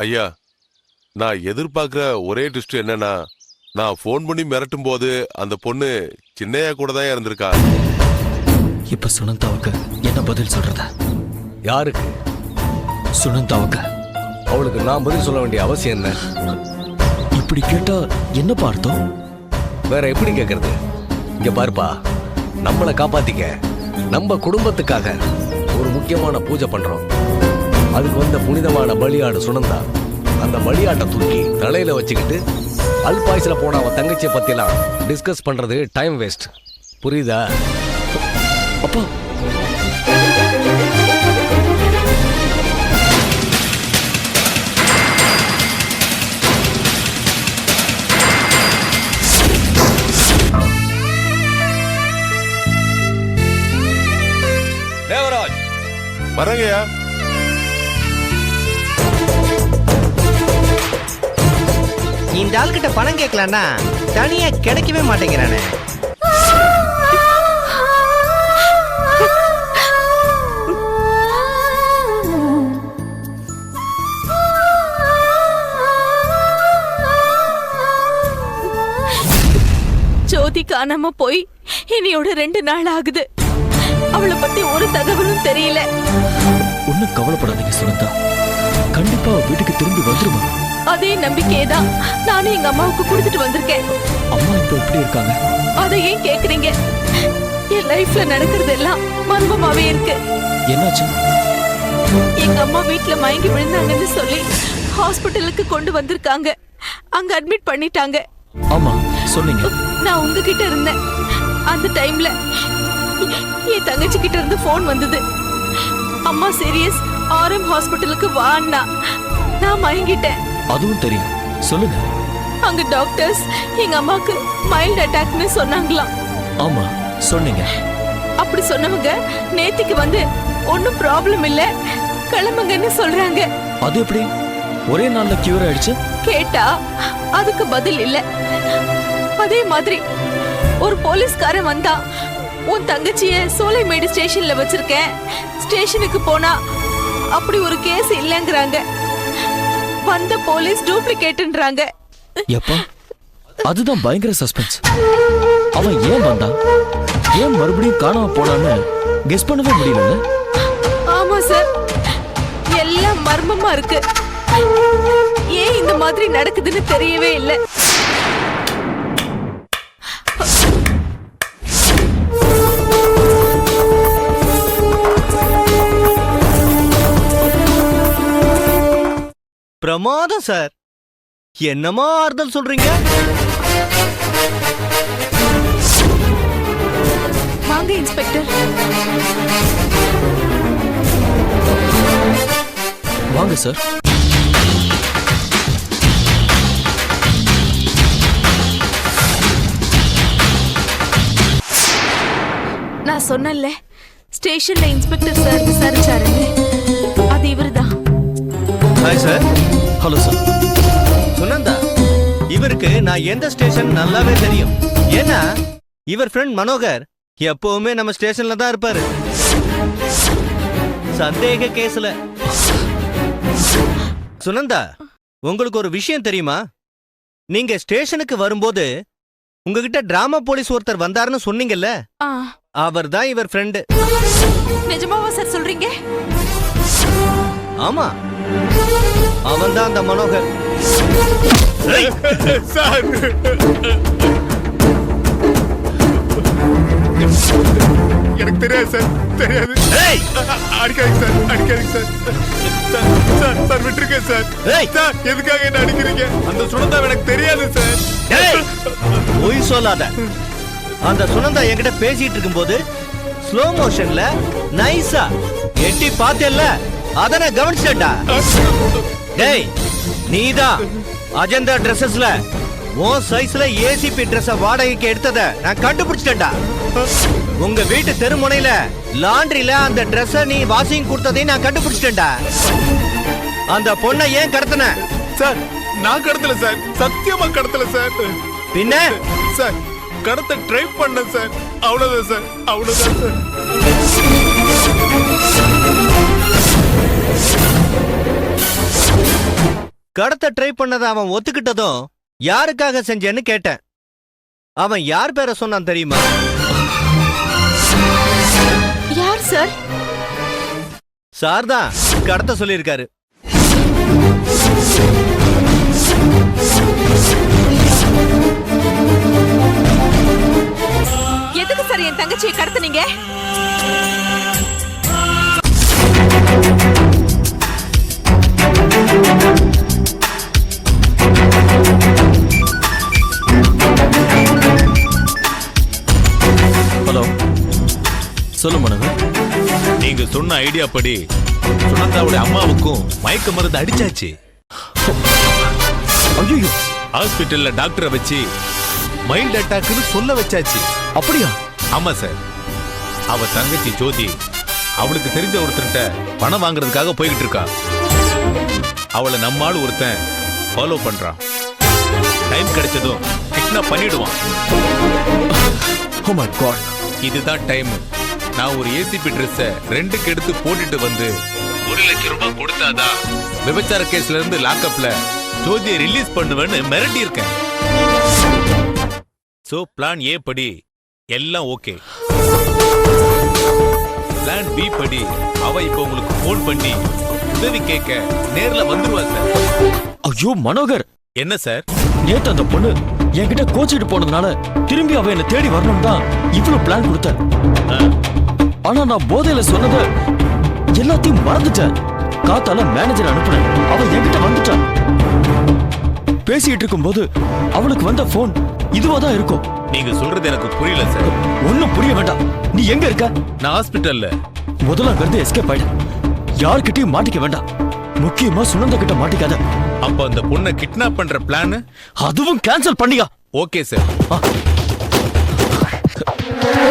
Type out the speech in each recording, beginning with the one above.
ஐயா, நான் எதிர்பார்க்கிற ஒரே ட்விஸ்ட் என்னன்னா, நான் ஃபோன் பண்ணி மிரட்டும் போது அந்த பொண்ணு சின்னையா கூட தான் இருந்திருக்கா. இப்ப சுனந்தாவுக்கு என்ன பதில் சொல்றத? யாருக்கு? சுனந்தாவுக்கு. அவளுக்கு நான் பதில் சொல்ல வேண்டிய அவசியம் என்ன? இப்படி கேட்டா என்ன பார்த்தோம்? வேற எப்படி கேக்குறது? இங்க பாருப்பா, நம்மளை காப்பாத்திக்க நம்ம குடும்பத்துக்காக ஒரு முக்கியமான பூஜை பண்றோம். அதுக்கு வந்த புனிதமான பலியாடு சுனந்தா. அந்த பலியாட்டை தூக்கி தலையில வச்சுக்கிட்டு அல்பாயுஸ்ல போன அவன் தங்கச்சியை பத்திலாம் டிஸ்கஸ் பண்றது டைம் வேஸ்ட். புரியுதா? அப்பா, தேவராஜ் வரங்கய்யா. இந்த ஆள்கிட்ட பணம் கேட்கலான்னா தனியா கிடைக்கவே மாட்டேங்கிறானே. ஜோதி காணாம போய் இனியோட 2 நாள் ஆகுது. அவளை பத்தி ஒரு தகவலும் தெரியல. ஒன்னும் கவலைப்படாதீங்க சுனந்தா, கண்டிப்பா வீட்டுக்கு திரும்பி வந்துருவா. அதே நம்பிக்கையேதான் நானும் எங்க அம்மாவுக்கு கொடுத்துட்டு வந்திருக்கேன். அம்மா இப்ப எப்படி இருக்காங்க? அதை ஏன் கேக்குறீங்க? என் லைஃப்ல நடக்கிறது எல்லாம் மர்மமாவே இருக்கு. என்னாச்சு? எங்க அம்மா வீட்டுல மயங்கி விழுந்தாங்கன்னு சொல்லி ஹாஸ்பிட்டலுக்கு கொண்டு வந்திருக்காங்க. அங்க அட்மிட் பண்ணிட்டாங்க. ஆமா சொன்னீங்க. நான் உங்ககிட்ட இருந்தேன். அந்த டைம்ல என் தங்கச்சி கிட்ட இருந்து போன் வந்தது. அம்மா சீரியஸ், RM ஹாஸ்பிட்டலுக்கு வான்னா. நான் மயங்கிட்டேன். அதுவும் தெரியும், சொல்லுங்க. அங்க டாக்டர்ஸ் எங்க அம்மாக்கு மைல்ட் அட்டாக்னு சொன்னாங்களாம். ஆமா சொன்னீங்க. அப்படி சொன்னவங்க நேத்திக்கு வந்து ஒன்னும் ப்ராப்ளம் இல்ல, கிளம்புங்கன்னு சொல்றாங்க. அது எப்படி ஒரே நாள்ல கியூர் ஆயிடுச்சு? கேட்டா அதுக்கு பதில் இல்ல. அதே மாதிரி ஒரு போலீஸ்காரன் வந்தா, உன் தங்கச்சிய சோலைமேடு ஸ்டேஷன்ல வச்சிருக்கேன், ஸ்டேஷனுக்கு போனா அப்படி ஒரு கேஸ் இல்லங்கறாங்க. வந்த போலீஸ் டூப்ளிகேட்ன்றாங்க. எப்பா, அதுதான் பயங்கர சஸ்பென்ஸ். அவன் ஏன் வந்தான், ஏன் மறுபடியும் காணாம போனான்னு கெஸ் பண்ணவே முடியல. ஆமா சார், எல்லாம் மர்மமா இருக்கு. ஏன் இந்த மாதிரி நடக்குதுன்னு தெரியவே இல்லை. பிரமாதம் சார். என்னமா ஆறுதல் சொல்றீங்க? வாங்க இன்ஸ்பெக்டர். வாங்க சார். நான் சொன்னேன்ல, ஸ்டேஷன்ல இன்ஸ்பெக்டர் சார் விசாரிச்சாருன்னு. அது இவர்தான். Hi sir. Hello sir. Sunanda, இவருக்கு நான் எந்த ஸ்டேஷன் நல்லாவே தெரியும். ஏன்னா இவர் ஃப்ரெண்ட் மனோகர் எப்பவுமே நம்ம ஸ்டேஷன்ல தான் இருப்பாரு, சந்தேக கேஸ்ல. சுனந்தா, உங்களுக்கு ஒரு விஷயம் தெரியுமா? நீங்க ஸ்டேஷனுக்கு வரும்போது உங்ககிட்ட டிராமா போலீஸ் ஒருத்தர் வந்தாருன்னு சொன்னீங்கல்ல, அவர் தான் இவர் ஃப்ரெண்டு. நிஜமாவா சார் சொல்றீங்க? ஆமா, அவன் தான் அந்த மனோகர். சார், எனக்கு தெரியாது சார், தெரியாது. அடிக்காதீங்க சார், அடிக்காதீங்க சார். சார் சார் விட்டுருங்க சார். சார் எதுக்காக என்ன அடிக்கிறீங்க? அந்த சுனந்தா எனக்கு தெரியாது சார். பொய் சொல்லாத. அந்த சுனந்தா என்கிட்ட பேசிட்டு இருக்கும்போது ஸ்லோ மோஷன்ல நைஸா எட்டி பார்த்தேல்ல, அத நான் கவனிச்சேன்டா. டேய், நீதான் அஜந்தா ட்ரெஸ்ஸஸ்ல உன் சைஸ்ல ஏசிபி ட்ரெஸ் வாடகைக்கு எடுத்தத நான் கண்டுபிடிச்சிட்டேன்டா. உங்க வீட்டு தெருமுனையில லாண்டரியில அந்த ட்ரெஸ்ஸ நீ வாஷிங் கொடுத்ததையும் நான் கண்டுபிடிச்சிட்டேன்டா. அந்த பொண்ணை ஏன் கடத்தின? சார், நான் கடத்தல சார், சத்தியமா கடத்தல சார். பின்ன சார், கடத்த ட்ரை பண்ண சார், அவ்வளவுதான் சார், அவ்வளவுதான் சார். கடத்த ட்ரை பண்ணதை அவன் ஒத்துக்கிட்டதும் யாருக்காக செஞ்சேன்னு கேட்டேன். அவன் யார் பேரை சொன்னான் தெரியுமா? யார் சார்? சார் தான் கடத்த சொல்லியிருக்காரு. எதுக்கு சார் என் தங்கச்சியை கடத்துனீங்க? ஹலோ, சொல்லு மனோகர். நீங்க சொன்ன ஐடியா படி சுனந்தாவுடைய அம்மாவுக்கும் மயக்க மருந்து அடிச்சாச்சு. ஐயோ, ஹாஸ்பிட்டல்ல டாக்டரை வச்சு மைல்ட் அட்டாக்னு சொல்ல வச்சாச்சு. அப்படியா? ஆமா சார். அவ தங்கச்சி ஜோதி அவளுக்கு தெரிஞ்ச ஒருத்தர்கிட்ட பணம் வாங்குறதுக்காக போய்கிட்டு இருக்கா. அவளை நம்மால் ஒருத்தன் ஃபாலோ பண்றான். டைம் கிடைச்சதும் கிட்னாப் பண்ணிடுவான். Oh my god. இதுதான் டைம். நான் ஒரு ஏசிபி ட்ரெஸ் ரெண்டுக்கு எடுத்து போட்டுட்டு வந்து 1 லட்சம் ரூபாய் கொடுத்தாதான் விபச்சார கேஸ்ல இருந்து லாக்அப்ல ஜோதியை ரிலீஸ் பண்ணுவேன்னு மிரட்டி இருக்கேன். சோ பிளான் ஏ படி எல்லாம் ஓகே. பிளான் பி படி அவ இப்ப உங்களுக்கு போன் பண்ணி உதவி கேட்க நேர்ல வந்துருவா சார். ஐயோ மனோகர், என்ன சார்? நேத்து அந்த பொண்ணு என்கிட்ட கோச்சிட்டு போனதுனால திரும்பி அவ என்ன தேடி வரணும் தான் இவ்வளவு பிளான் கொடுத்த. ஆனா நான் போதையில சொன்னத எல்லாத்தையும் மறந்துட்டேன். காத்தால மேனேஜர் அனுப்புனேன். அவ என்கிட்ட வந்துட்டான். பேசிட்டு இருக்கும் போது அவளுக்கு வந்த போன் இதுவாதான் இருக்கும். நீங்க சொல்றது எனக்கு புரியல சார். ஒன்னும் புரிய வேண்டாம். நீ எங்க இருக்க? நான் ஹாஸ்பிட்டல்ல. முதல்ல அங்கிருந்து எஸ்கேப் ஆயிடு. யார்கிட்டயும் மாட்டிக்க வேண்டாம். முக்கியமா சுனந்த கிட்ட மாட்டிக்காத. அப்ப அந்த பொண்ணை கிட்னாப் பண்ற பிளான் அதுவும் கேன்சல் பண்ணியா? Okay sir.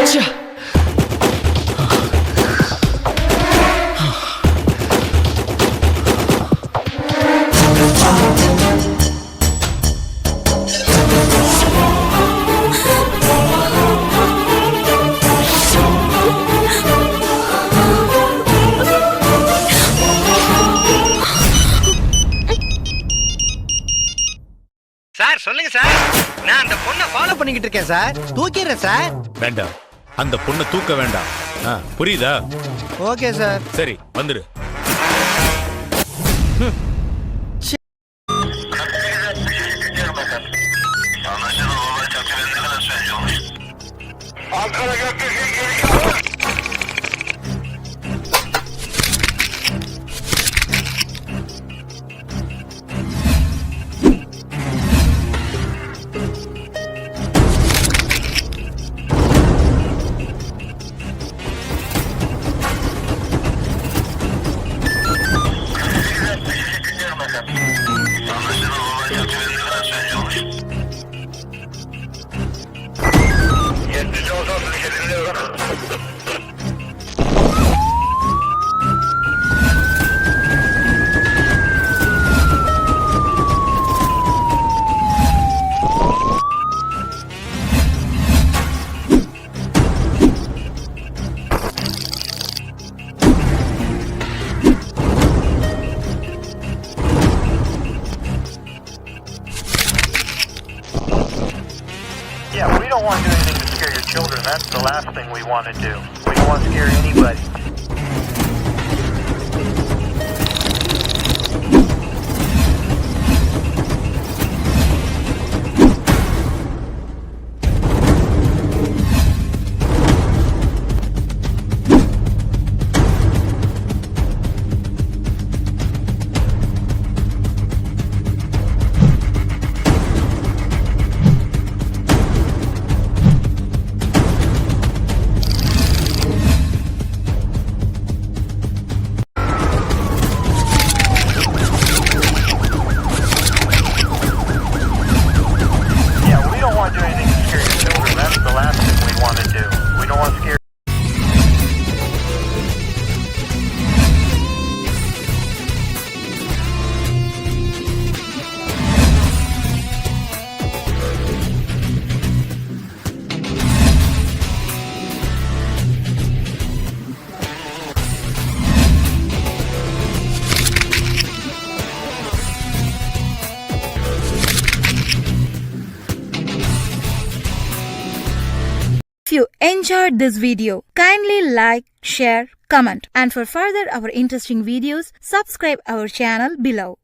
ச்சே. சார் சொல்லுங்க சார். நான் அந்த பொண்ணை ஃபாலோ பண்ணிக்கிட்டு இருக்கேன் சார். தூக்கிடுறேன் சார். வேண்டாம், அந்த பொண்ணை தூக்க வேண்டாம். புரியுதா? Okay sir. சரி வந்துரு. Yeah, we don't want to do anything to scare your children. That's the last thing we want to do. We don't want to scare anybody. you enjoyed this video, kindly like, share, comment, and for further our interesting videos, subscribe our channel below.